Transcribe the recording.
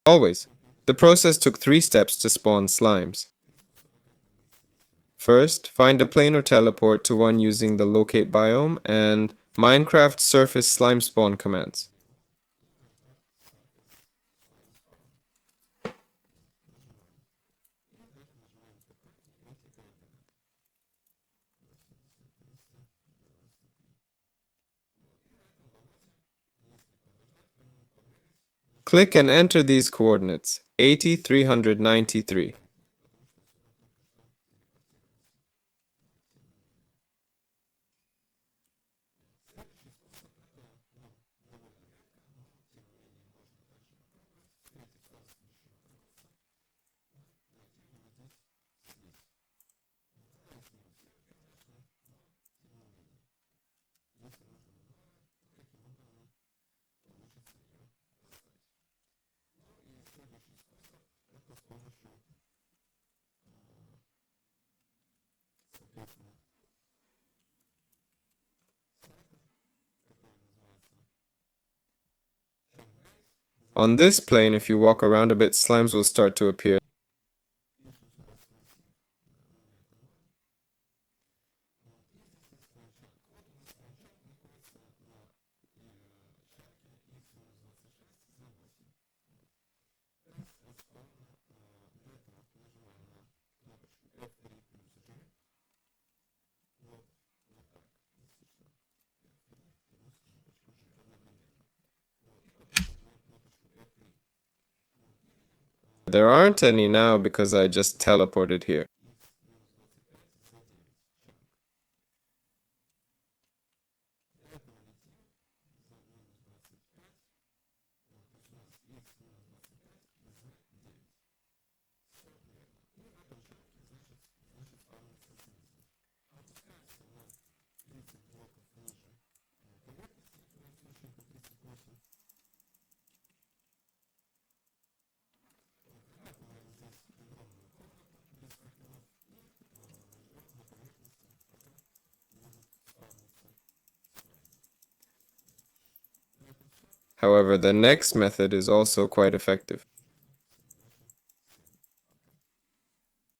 Always. The process took 3 steps to spawn slimes. First, find a plane or teleport to one using the locate biome and Minecraft surface slime spawn commands. Click and enter these coordinates, 80, 393. On this plane, if you walk around a bit, slimes will start to appear. There aren't any now because I just teleported here. However, the next method is also quite effective.